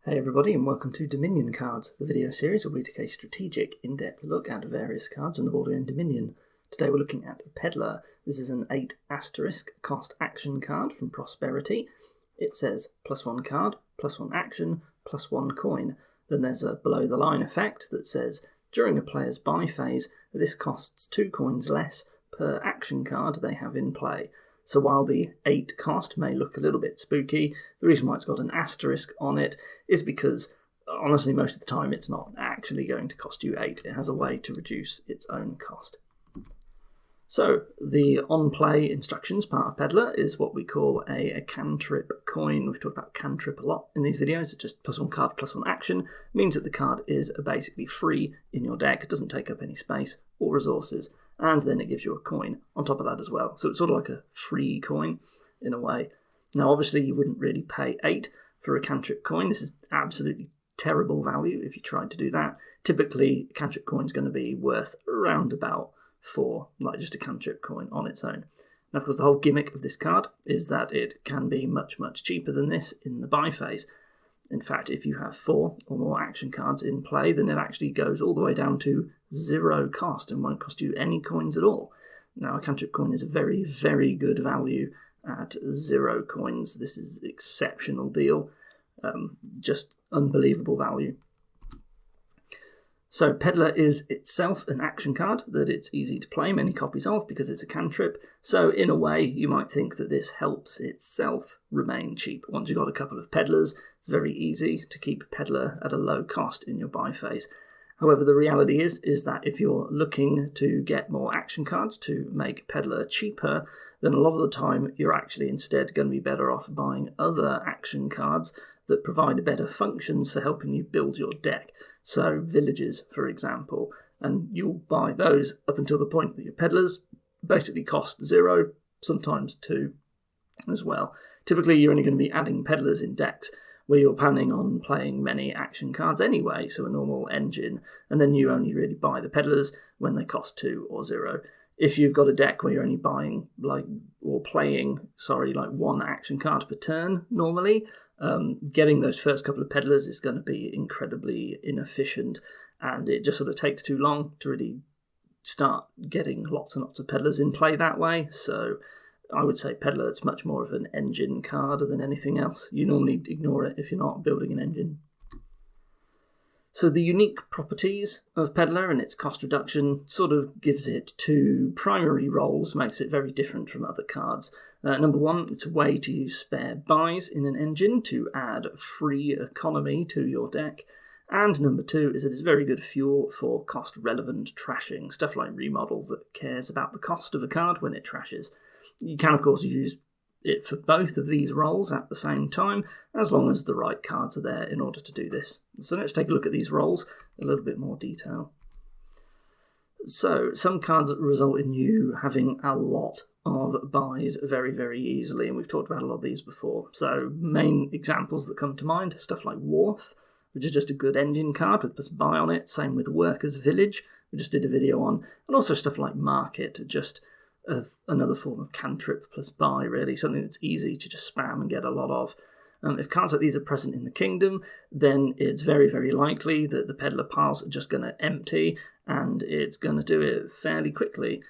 Hey everybody, and welcome to Dominion Cards, the video series where we take a strategic, in-depth look at various cards on the board game Dominion. Today we're looking at Peddler. This is an 8 asterisk cost action card from Prosperity. It says +1 card, +1 action, +1 coin. Then there's a below the line effect that says during a player's buy phase, this costs 2 coins less per action card they have in play. So while the 8 cost may look a little bit spooky, the reason why it's got an asterisk on it is because, honestly, most of the time it's not actually going to cost you 8. It has a way to reduce its own cost. So the on-play instructions part of Peddler is what we call a cantrip coin. We've talked about cantrip a lot in these videos. It's just +1 card, +1 action. It means that the card is basically free in your deck. It doesn't take up any space or resources. And then it gives you a coin on top of that as well. So it's sort of like a free coin in a way. Now, obviously, you wouldn't really pay 8 for a cantrip coin. This is absolutely terrible value if you tried to do that. Typically, a cantrip coin is going to be worth around about 4, like just a cantrip coin on its own. Now, of course, the whole gimmick of this card is that it can be much, much cheaper than this in the buy phase. In fact, if you have 4 or more action cards in play, then it actually goes all the way down to 0 cost and won't cost you any coins at all. Now, a cantrip coin is a very, very good value at 0 coins. This is an exceptional deal, just unbelievable value. So Peddler is itself an action card that it's easy to play many copies of because it's a cantrip. So in a way, you might think that this helps itself remain cheap. Once you've got a couple of Peddlers, it's very easy to keep Peddler at a low cost in your buy phase. However, the reality is that if you're looking to get more action cards to make Peddler cheaper, then a lot of the time you're actually instead going to be better off buying other action cards that provide better functions for helping you build your deck. So villages, for example, and you'll buy those up until the point that your Peddlers basically cost 0, sometimes 2 as well. Typically, you're only going to be adding Peddlers in decks where you're planning on playing many action cards anyway, so a normal engine, and then you only really buy the Peddlers when they cost 2 or 0. If you've got a deck where you're only playing 1 action card per turn normally, getting those first couple of Peddlers is going to be incredibly inefficient, and it just sort of takes too long to really start getting lots and lots of Peddlers in play that way. So I would say Peddler, it's much more of an engine card than anything else. You normally ignore it if you're not building an engine. So the unique properties of Peddler and its cost reduction sort of gives it 2 primary roles, makes it very different from other cards. Number 1, it's a way to use spare buys in an engine to add free economy to your deck. And number 2 is that it's very good fuel for cost-relevant trashing, stuff like remodels that cares about the cost of a card when it trashes. You can, of course, use it for both of these roles at the same time, as long as the right cards are there in order to do this. So let's take a look at these roles in a little bit more detail. So some cards result in you having a lot of buys very, very easily, and we've talked about a lot of these before. So main examples that come to mind, stuff like Wharf, which is just a good engine card with plus buy on it. Same with Workers' Village, we just did a video on, and also stuff like Market, just of another form of cantrip plus buy, really, something that's easy to just spam and get a lot of. If cards like these are present in the kingdom, then it's very, very likely that the Peddler piles are just going to empty, and it's going to do it fairly quickly.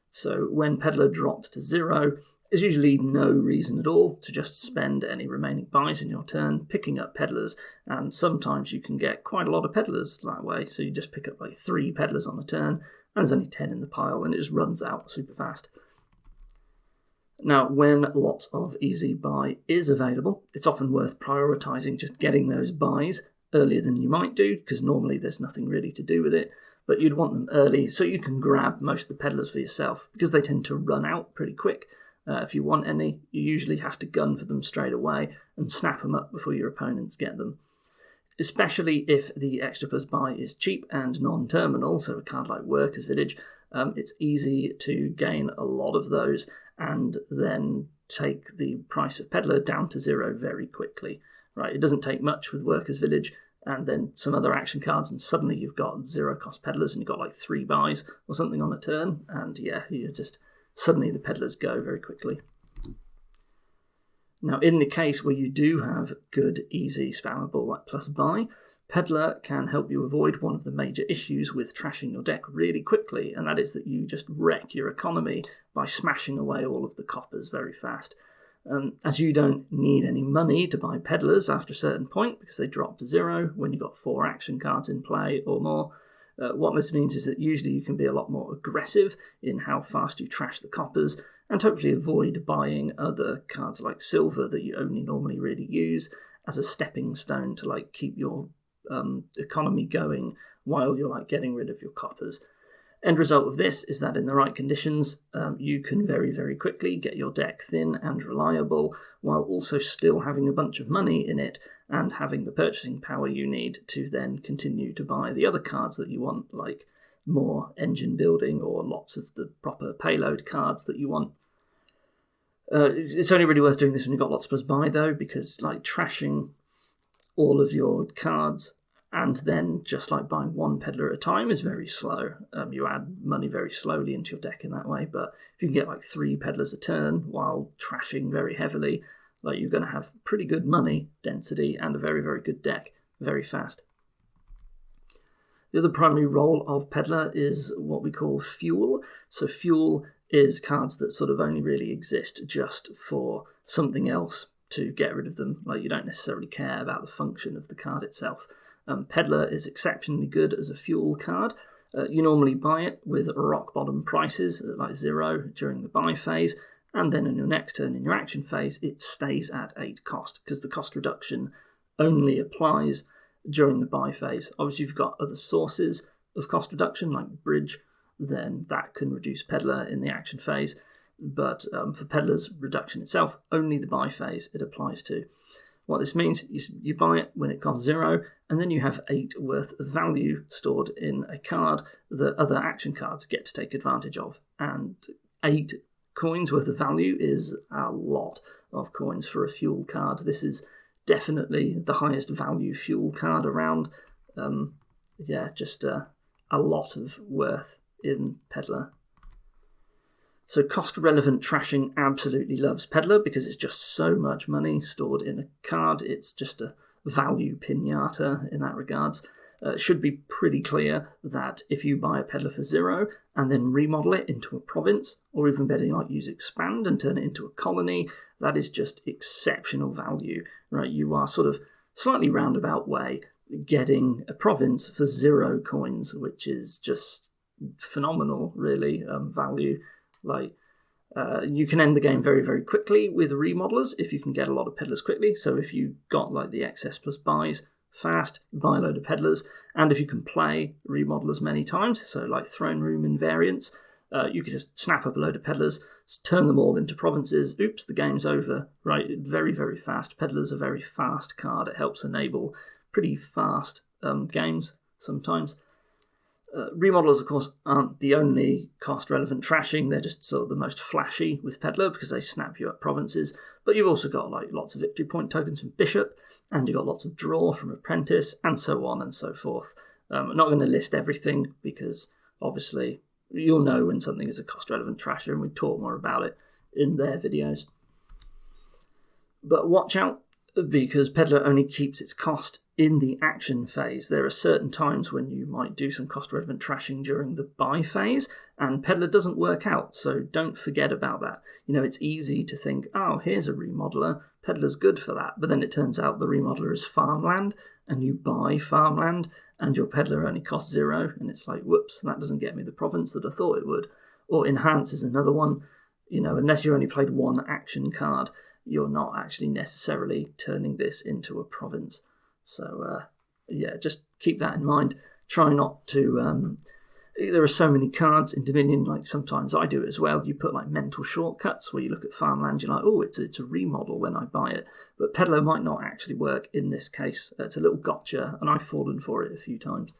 So when Peddler drops to 0, there's usually no reason at all to just spend any remaining buys in your turn picking up Peddlers, and sometimes you can get quite a lot of Peddlers that way, so you just pick up like 3 Peddlers on a turn, and there's only 10 in the pile, and it just runs out super fast. Now, when lots of easy buy is available, it's often worth prioritising just getting those buys earlier than you might do, because normally there's nothing really to do with it, but you'd want them early so you can grab most of the Peddlers for yourself, because they tend to run out pretty quick. If you want any, you usually have to gun for them straight away and snap them up before your opponents get them. Especially if the extra plus buy is cheap and non-terminal, so a card like Workers' Village, it's easy to gain a lot of those and then take the price of Peddler down to 0 very quickly. Right? It doesn't take much with Workers' Village and then some other action cards, and suddenly you've got 0 cost Peddlers and you've got like 3 buys or something on a turn, and yeah, suddenly the Peddlers go very quickly. Now, in the case where you do have good, easy, spammable like plus buy, Peddler can help you avoid one of the major issues with trashing your deck really quickly, and that is that you just wreck your economy by smashing away all of the coppers very fast. As you don't need any money to buy Peddlers after a certain point, because they drop to 0 when you've got 4 action cards in play or more, what this means is that usually you can be a lot more aggressive in how fast you trash the coppers, and hopefully avoid buying other cards like silver that you only normally really use as a stepping stone to like keep your economy going while you're like getting rid of your coppers. End result of this is that in the right conditions, you can very, very quickly get your deck thin and reliable while also still having a bunch of money in it and having the purchasing power you need to then continue to buy the other cards that you want, like more engine building or lots of the proper payload cards that you want. It's only really worth doing this when you've got lots of plus buy though, because like trashing all of your cards and then just like buying one Peddler at a time is very slow. You add money very slowly into your deck in that way, but if you can get like 3 Peddlers a turn while trashing very heavily, like you're going to have pretty good money density and a very, very good deck very fast. The other primary role of Peddler is what we call fuel. So fuel is cards that sort of only really exist just for something else to get rid of them. Like you don't necessarily care about the function of the card itself. Peddler is exceptionally good as a fuel card. You normally buy it with rock bottom prices at like 0 during the buy phase, and then in your next turn in your action phase it stays at 8 cost, because the cost reduction only applies during the buy phase. Obviously if you've got other sources of cost reduction like bridge, then that can reduce Peddler in the action phase, but for Peddler's reduction itself, only the buy phase it applies to. What this means is you buy it when it costs 0, and then you have 8 worth of value stored in a card that other action cards get to take advantage of. And 8 coins worth of value is a lot of coins for a fuel card. This is definitely the highest value fuel card around. Just a lot of worth in Peddler. So cost-relevant trashing absolutely loves Peddler because it's just so much money stored in a card. It's just a value pinata in that regards. It should be pretty clear that if you buy a Peddler for 0 and then remodel it into a province, or even better, like use expand and turn it into a colony, that is just exceptional value, right? You are sort of slightly roundabout way getting a province for 0 coins, which is just phenomenal, really, value. Like, you can end the game very, very quickly with remodelers if you can get a lot of Peddlers quickly. So if you got like the excess plus buys fast, buy a load of Peddlers, and if you can play remodelers many times, so like throne room invariants, you can just snap up a load of Peddlers, turn them all into provinces. Oops, the game's over. Right, very, very fast. Peddler's a very fast card. It helps enable pretty fast games sometimes. Remodelers, of course, aren't the only cost-relevant trashing. They're just sort of the most flashy with Peddler because they snap you up provinces. But you've also got like lots of victory point tokens from Bishop, and you've got lots of draw from Apprentice, and so on and so forth. I'm not going to list everything because obviously you'll know when something is a cost-relevant trasher, and we talk more about it in their videos. But watch out, because Peddler only keeps its cost in the action phase. There are certain times when you might do some cost-relevant trashing during the buy phase, and Peddler doesn't work out, so don't forget about that. You know, it's easy to think, oh, here's a remodeler, Peddler's good for that, but then it turns out the remodeler is farmland, and you buy farmland, and your Peddler only costs 0, and it's like, whoops, that doesn't get me the province that I thought it would. Or Enhance is another one. You know, unless you only played one action card, you're not actually necessarily turning this into a province. So, just keep that in mind. Try not to... there are so many cards in Dominion, like sometimes I do it as well. You put like mental shortcuts where you look at farmland, you're like, oh, it's a remodel when I buy it. But Peddler might not actually work in this case. It's a little gotcha, and I've fallen for it a few times.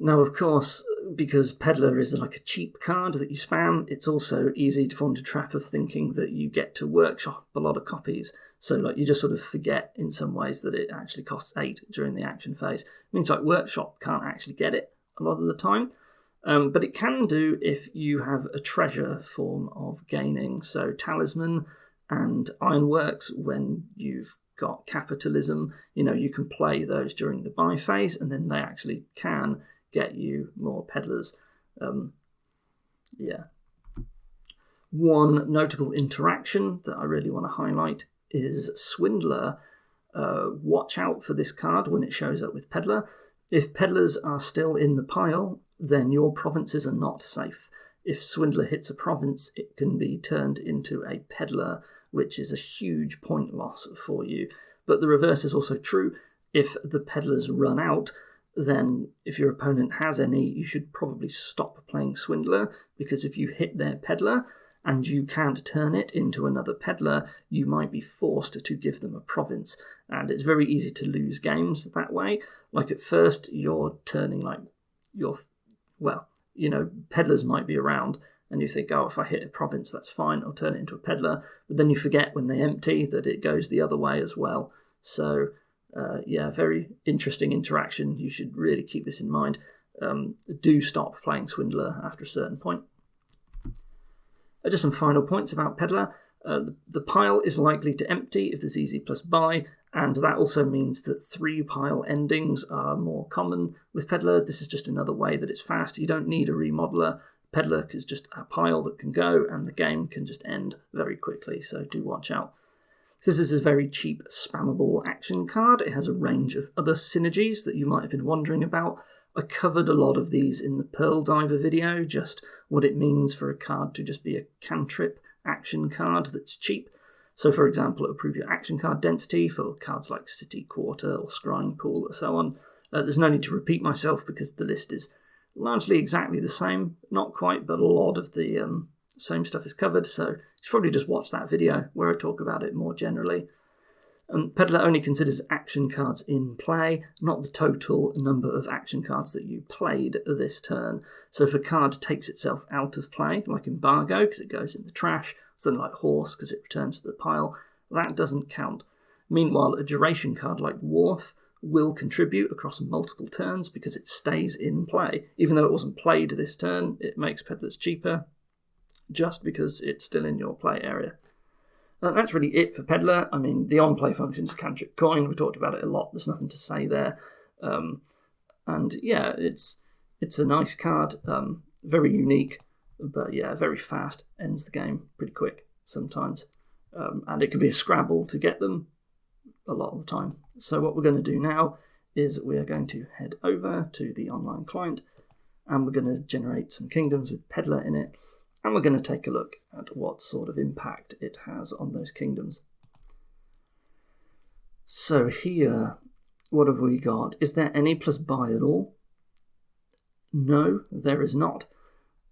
Now, of course, because Peddler is like a cheap card that you spam, it's also easy to fall into a trap of thinking that you get to workshop a lot of copies. So like you just sort of forget in some ways that it actually costs 8 during the action phase. It means like workshop can't actually get it a lot of the time. But it can do if you have a treasure form of gaining. So Talisman and Ironworks when you've got Capitalism. You can play those during the buy phase, and then they actually can get you more Peddlers. One notable interaction that I really want to highlight is Swindler. Watch out for this card when it shows up with Peddler. If Peddlers are still in the pile, then your provinces are not safe. If Swindler hits a province, it can be turned into a Peddler, which is a huge point loss for you. But the reverse is also true. If the Peddlers run out, then if your opponent has any, you should probably stop playing Swindler, because if you hit their Peddler and you can't turn it into another Peddler, you might be forced to give them a province. And it's very easy to lose games that way. Like at first, you're turning Peddlers might be around, and you think, oh, if I hit a province, that's fine, I'll turn it into a Peddler. But then you forget when they empty that it goes the other way as well. So, very interesting interaction. You should really keep this in mind. Do stop playing Swindler after a certain point. Just some final points about Peddler. The pile is likely to empty if there's easy plus buy, and that also means that 3 pile endings are more common with Peddler. This is just another way that it's fast. You don't need a remodeler. Peddler is just a pile that can go, and the game can just end very quickly, so do watch out. Because this is a very cheap, spammable action card, it has a range of other synergies that you might have been wondering about. I covered a lot of these in the Pearl Diver video, just what it means for a card to just be a cantrip action card that's cheap. So, for example, it'll improve your action card density for cards like City Quarter or Scrying Pool and so on. There's no need to repeat myself because the list is largely exactly the same. Not quite, but a lot of the same stuff is covered, so you should probably just watch that video where I talk about it more generally. Peddler only considers action cards in play, not the total number of action cards that you played this turn. So if a card takes itself out of play, like Embargo, because it goes in the trash, something like Horse, because it returns to the pile, that doesn't count. Meanwhile, a duration card like Wharf will contribute across multiple turns because it stays in play. Even though it wasn't played this turn, it makes Peddlers cheaper, just because it's still in your play area. And that's really it for Peddler. I mean, the on-play function is Cantrip Coin. We talked about it a lot. There's nothing to say there. It's a nice card. Very unique, but very fast. Ends the game pretty quick sometimes. And it can be a scrabble to get them a lot of the time. So what we're going to do now is we are going to head over to the online client, and we're going to generate some kingdoms with Peddler in it. And we're going to take a look at what sort of impact it has on those kingdoms. So here, what have we got? Is there any plus buy at all? No, there is not.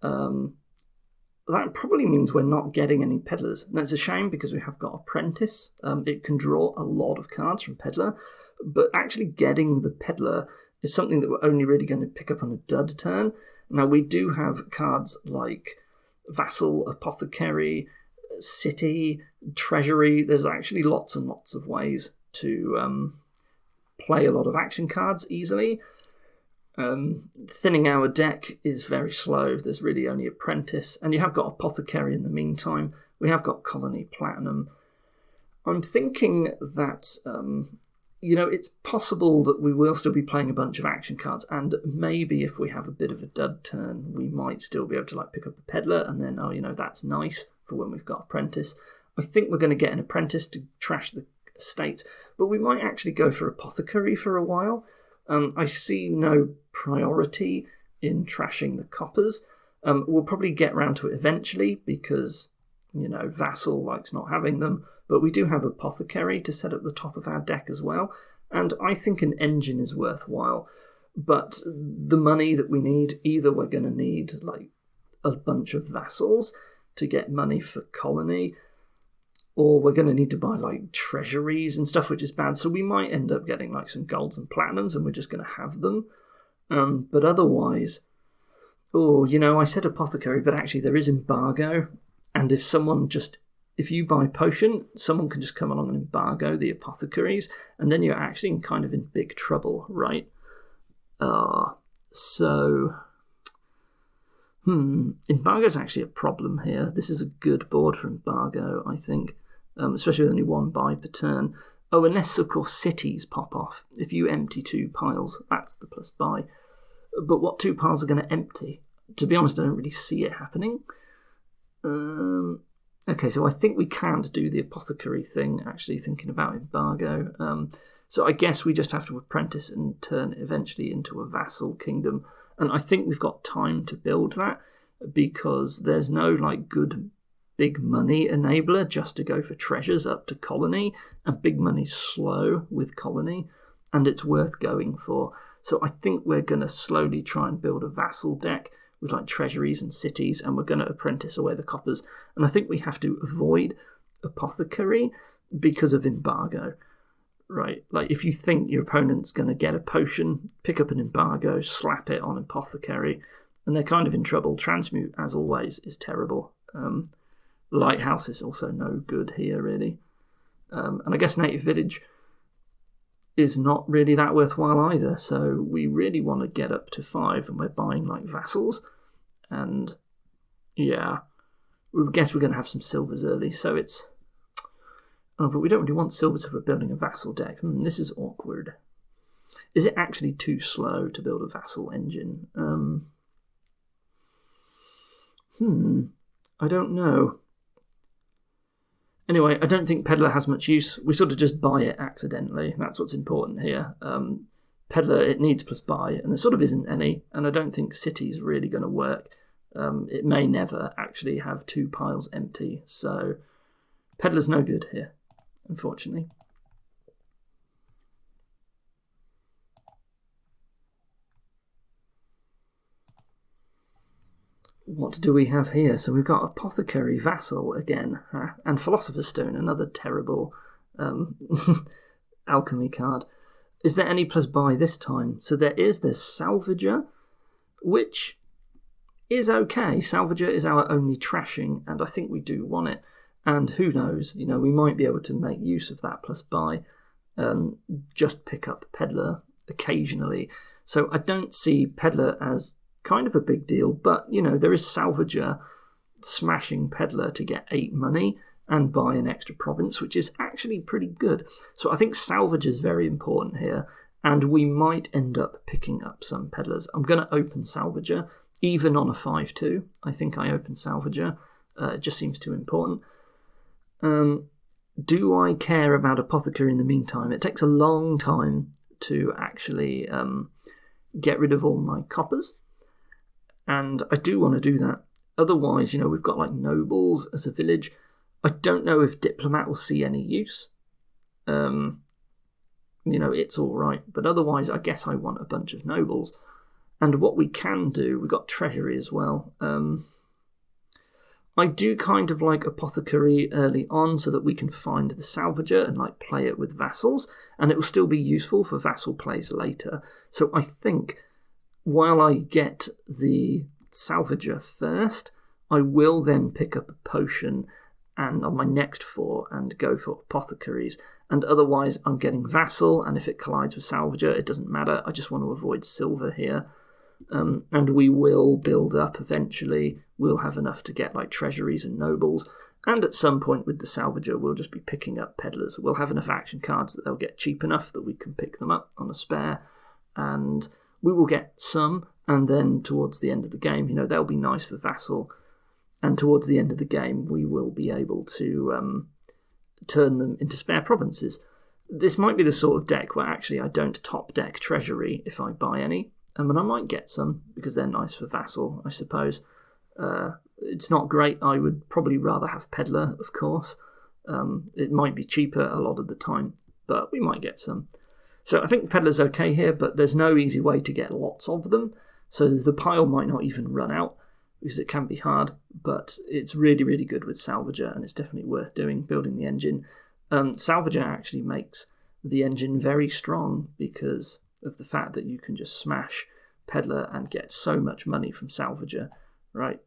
That probably means we're not getting any Peddlers. And it's a shame because we have got Apprentice. It can draw a lot of cards from Peddler, but actually getting the Peddler is something that we're only really going to pick up on a dud turn. Now, we do have cards like Vassal, Apothecary, City, Treasury. There's actually lots and lots of ways to play a lot of action cards easily. Thinning our deck is very slow. There's really only Apprentice, and you have got Apothecary in the meantime. We have got Colony Platinum. I'm thinking that it's possible that we will still be playing a bunch of action cards, and maybe if we have a bit of a dud turn, we might still be able to pick up a Peddler, and then, that's nice for when we've got Apprentice. I think we're going to get an Apprentice to trash the estates, but we might actually go for Apothecary for a while. I see no priority in trashing the coppers. We'll probably get round to it eventually because Vassal likes not having them, but we do have Apothecary to set up the top of our deck as well, and I think an engine is worthwhile. But the money that we need, either we're going to need a bunch of vassals to get money for colony, or we're going to need to buy treasuries and stuff, which is bad, so we might end up getting some golds and platinums and we're just going to have them. But otherwise, I said Apothecary, but actually there is Embargo. And if you buy Potion, someone can just come along and embargo the Apothecaries, and then you're actually in big trouble, right? Embargo's actually a problem here. This is a good board for Embargo, I think. especially with only one buy per turn. Oh, unless, of course, cities pop off. If you empty 2 piles, that's the plus buy. But what 2 piles are going to empty? To be honest, I don't really see it happening. Okay, so I think we can't do the apothecary thing, actually, thinking about embargo. So I guess we just have to apprentice and turn eventually into a vassal kingdom. And I think we've got time to build that, because there's no good big money enabler just to go for treasures up to colony, and big money's slow with colony, and it's worth going for. So I think we're going to slowly try and build a vassal deck with treasuries and cities, and we're going to apprentice away the coppers. And I think we have to avoid apothecary because of embargo, right? If you think your opponent's going to get a potion, pick up an embargo, slap it on apothecary, and they're kind of in trouble. Transmute, as always, is terrible. Lighthouse is also no good here, really. And I guess Native Village is not really that worthwhile either, so we really want to get up to 5, and we're buying vassals, and yeah, we guess we're going to have some silvers early, so it's... Oh, but we don't really want silvers if we're building a vassal deck. This is awkward. Is it actually too slow to build a vassal engine? I don't know. Anyway, I don't think Peddler has much use. We sort of just buy it accidentally. That's what's important here. Peddler, it needs plus buy, and there sort of isn't any, and I don't think City's really going to work. It may never actually have 2 piles empty, so Peddler's no good here, unfortunately. What do we have here? So we've got Apothecary Vassal again, and Philosopher's Stone, another terrible alchemy card. Is there any plus buy this time? So there is this Salvager, which is okay. Salvager is our only trashing, and I think we do want it. And who knows, we might be able to make use of that plus buy, just pick up Peddler occasionally. So I don't see Peddler as kind of a big deal, but there is Salvager smashing Peddler to get 8 money and buy an extra province, which is actually pretty good. So I think Salvager is very important here, and we might end up picking up some Peddlers. I'm going to open Salvager, even on a 5-2. I think I open Salvager. It just seems too important. Do I care about Apothecary in the meantime? It takes a long time to actually get rid of all my coppers. And I do want to do that. Otherwise, we've got nobles as a village. I don't know if Diplomat will see any use. It's all right. But otherwise, I guess I want a bunch of nobles. And what we can do, we've got treasury as well. I do kind of like Apothecary early on so that we can find the Salvager and play it with vassals. And it will still be useful for vassal plays later. So I think, while I get the Salvager first, I will then pick up a potion and on my next 4 and go for Apothecaries. And otherwise, I'm getting Vassal, and if it collides with Salvager, it doesn't matter. I just want to avoid silver here. And we will build up eventually. We'll have enough to get treasuries and nobles. And at some point with the Salvager, we'll just be picking up Peddlers. We'll have enough action cards that they'll get cheap enough that we can pick them up on a spare. And we will get some, and then towards the end of the game, they'll be nice for Vassal. And towards the end of the game, we will be able to turn them into spare provinces. This might be the sort of deck where actually I don't top deck Treasury if I buy any. And I might get some, because they're nice for Vassal, I suppose. It's not great. I would probably rather have Peddler, of course. It might be cheaper a lot of the time, but we might get some. So I think Peddler's okay here, but there's no easy way to get lots of them. So the pile might not even run out, because it can be hard, but it's really, really good with Salvager, and it's definitely worth doing, building the engine. Salvager actually makes the engine very strong because of the fact that you can just smash Peddler and get so much money from Salvager, right?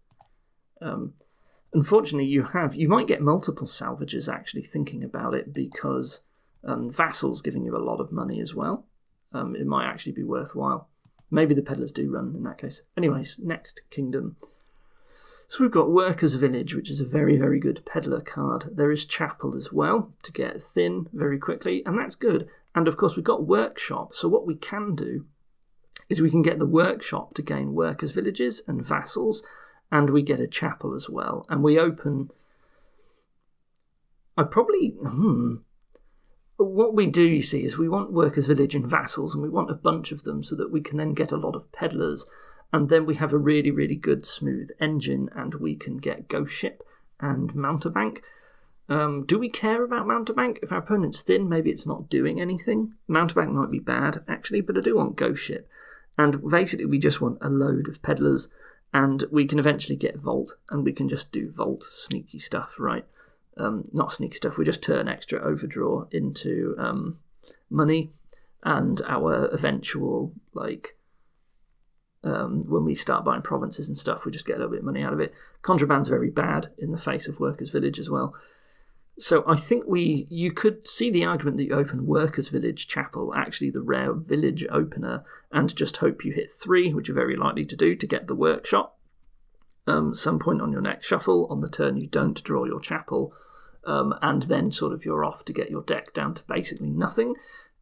Unfortunately, you might get multiple Salvagers actually thinking about it, because Vassal's giving you a lot of money as well. It might actually be worthwhile. Maybe the Peddlers do run in that case. Anyways, next kingdom. So we've got Workers' Village, which is a very, very good Peddler card. There is Chapel as well to get thin very quickly, and that's good. And of course we've got Workshop, so what we can do is we can get the Workshop to gain Workers' Villages and Vassals, and we get a Chapel as well. And we open... What we do, you see, is we want Workers' Village and Vassals, and we want a bunch of them so that we can then get a lot of Peddlers. And then we have a really, really good smooth engine, and we can get Ghost Ship and Mountebank. Do we care about Mountebank? If our opponent's thin, maybe it's not doing anything. Mountebank might be bad, actually, but I do want Ghost Ship. And basically we just want a load of Peddlers, and we can eventually get Vault, and we can just do Vault sneaky stuff, right? Not sneaky stuff, we just turn extra overdraw into money, and our eventual, when we start buying provinces and stuff, we just get a little bit of money out of it. Contraband's very bad in the face of Workers' Village as well. So I think you could see the argument that you open Workers' Village, Chapel, actually the rare village opener, and just hope you hit 3, which you're very likely to do, to get the Workshop. Some point on your next shuffle, on the turn you don't draw your Chapel, and then sort of you're off to get your deck down to basically nothing,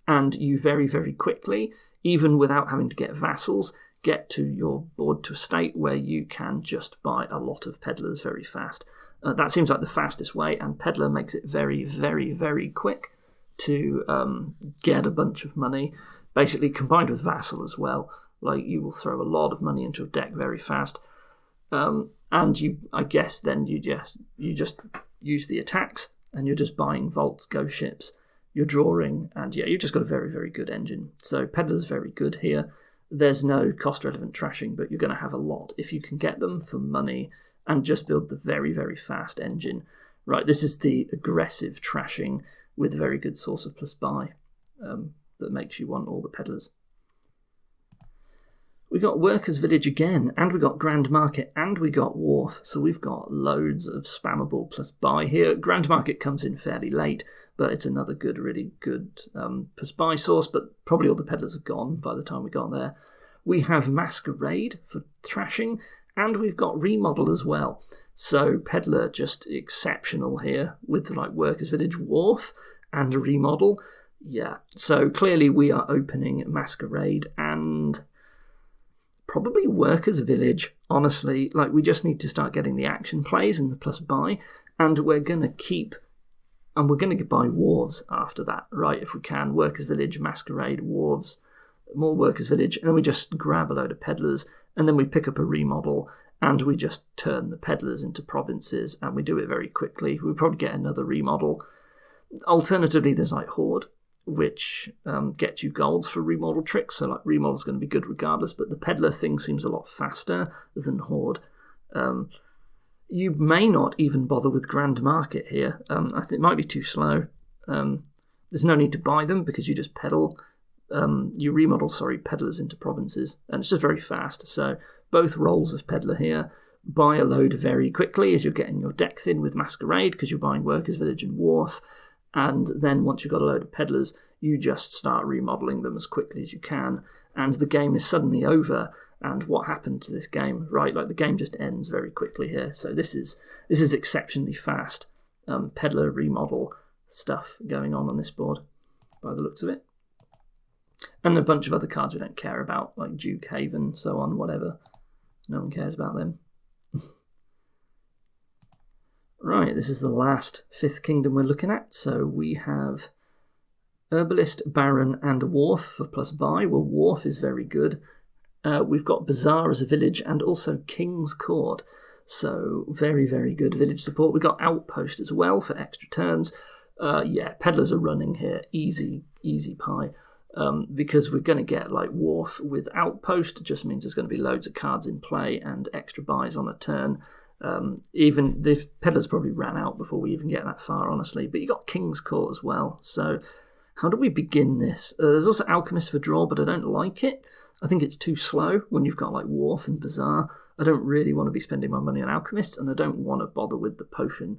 and you very, very quickly, even without having to get Vassals, get to your board to a state where you can just buy a lot of Peddlers very fast. That seems like the fastest way, and Peddler makes it very, very, very quick to get a bunch of money, basically combined with Vassal as well. You will throw a lot of money into a deck very fast, and I guess then you just use the attacks, and you're just buying Vaults, Ghost Ships, you're drawing, and yeah, you've just got a very, very good engine. So Peddler's very good here. There's no cost-relevant trashing, but you're going to have a lot if you can get them for money and just build the very, very fast engine. Right, this is the aggressive trashing with a very good source of plus buy that makes you want all the Peddlers. We got Workers' Village again, and we got Grand Market, and we got Wharf, so we've got loads of spammable plus buy here. Grand Market comes in fairly late, but it's another good, really good plus buy source, but probably all the Peddlers are gone by the time we got there. We have Masquerade for trashing, and we've got Remodel as well. So Peddler just exceptional here with Workers' Village, Wharf, and a Remodel. Yeah, so clearly we are opening Masquerade and probably Workers' Village, honestly. We just need to start getting the action plays and the plus buy, and we're going to buy Wharves after that, right, if we can. Workers' Village, Masquerade, Wharves, more Workers' Village, and then we just grab a load of Peddlers, and then we pick up a Remodel, and we just turn the Peddlers into provinces, and we do it very quickly. We'll probably get another Remodel. Alternatively, there's Horde, which gets you golds for remodel tricks, so Remodel's going to be good regardless, but the Peddler thing seems a lot faster than Horde. You may not even bother with Grand Market here. I think it might be too slow. There's no need to buy them because you just peddle. You remodel, Peddlers into provinces, and it's just very fast. So both roles of Peddler here. Buy a load very quickly as you're getting your deck thin with Masquerade because you're buying Workers' Village and Wharf. And then once you've got a load of Peddlers, you just start remodeling them as quickly as you can, and the game is suddenly over. And what happened to this game, right? The game just ends very quickly here. So this is exceptionally fast Peddler remodel stuff going on this board, by the looks of it. And a bunch of other cards we don't care about, like Duke Haven, so on, whatever. No one cares about them. Right, this is the last Fifth Kingdom we're looking at. So we have Herbalist, Baron, and Wharf for plus buy. Well, Wharf is very good. We've got Bazaar as a village and also King's Court. So very, very good village support. We've got Outpost as well for extra turns. Yeah, Peddlers are running here. Easy pie. Because we're going to get Wharf with Outpost. It just means there's going to be loads of cards in play and extra buys on a turn. Even the Peddlers probably ran out before we even get that far, honestly. But you got King's Court as well. So how do we begin this? There's also Alchemist for draw, but I don't like it. I think it's too slow when you've got Wharf and Bazaar. I don't really want to be spending my money on Alchemists, and I don't want to bother with the potion.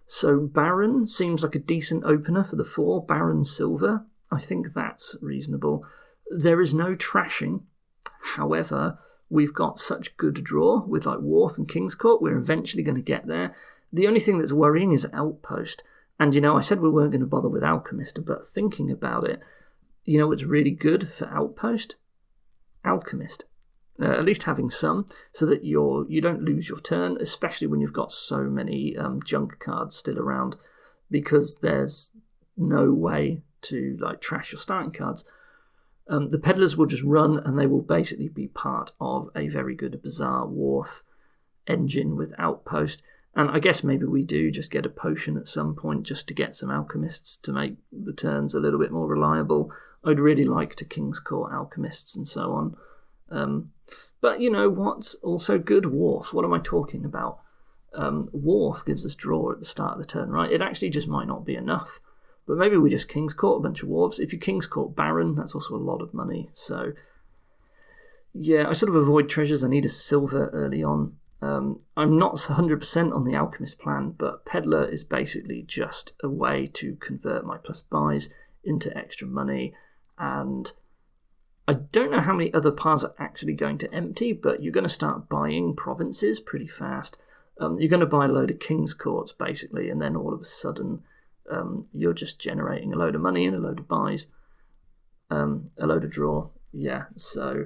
So Baron seems like a decent opener for the 4. Baron Silver. I think that's reasonable. There is no trashing. However, we've got such good draw with like Wharf and King's Court. We're eventually going to get there. The only thing that's worrying is Outpost. And, I said we weren't going to bother with Alchemist, but thinking about it, what's really good for Outpost? Alchemist. At least having some, so that you don't lose your turn, especially when you've got so many junk cards still around, because there's no way to like trash your starting cards. The Peddlers will just run, and they will basically be part of a very good Bazaar Wharf engine with Outpost. And I guess maybe we do just get a potion at some point just to get some Alchemists to make the turns a little bit more reliable. I'd really like to King's Court Alchemists and so on. But what's also good? Wharf. What am I talking about? Wharf gives us draw at the start of the turn, right? It actually just might not be enough. But maybe we just King's Court a bunch of Wharves. If you King's Court Baron, that's also a lot of money. So, yeah, I sort of avoid treasures. I need a silver early on. I'm not 100% on the Alchemist plan, but Peddler is basically just a way to convert my plus buys into extra money. And I don't know how many other piles are actually going to empty, but you're going to start buying provinces pretty fast. You're going to buy a load of King's Courts, basically, and then all of a sudden you're just generating a load of money and a load of buys, a load of draw. Yeah, so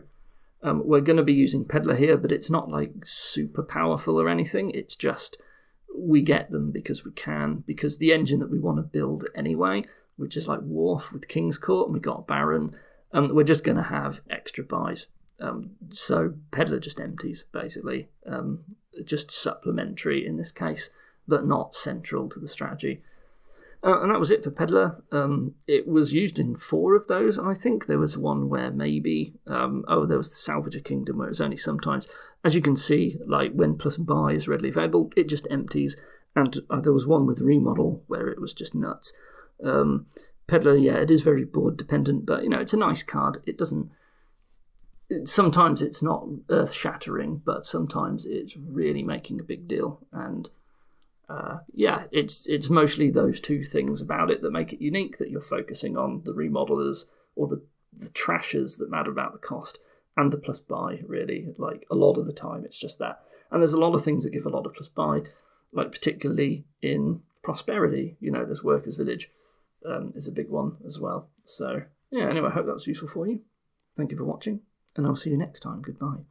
we're going to be using Peddler here, but it's not like super powerful or anything. It's just we get them because we can, because the engine that we want to build anyway, which is like Wharf with King's Court, and we got Baron, we're just going to have extra buys. So Peddler just empties, basically. Just supplementary in this case, but not central to the strategy. And that was it for Peddler. It was used in 4 of those, I think. There was one where maybe... there was the Salvager Kingdom, where it was only sometimes. As you can see, like when plus buy is readily available, it just empties. And there was one with Remodel where it was just nuts. Peddler, yeah, it is very board dependent, but, it's a nice card. It doesn't... Sometimes it's not earth-shattering, but sometimes it's really making a big deal. And... it's mostly those 2 things about it that make it unique, that you're focusing on the remodelers or the trashers that matter about the cost, and the plus buy, really. Like, a lot of the time it's just that. And there's a lot of things that give a lot of plus buy, like particularly in Prosperity. There's Workers' Village is a big one as well. So, yeah, anyway, I hope that was useful for you. Thank you for watching, and I'll see you next time. Goodbye.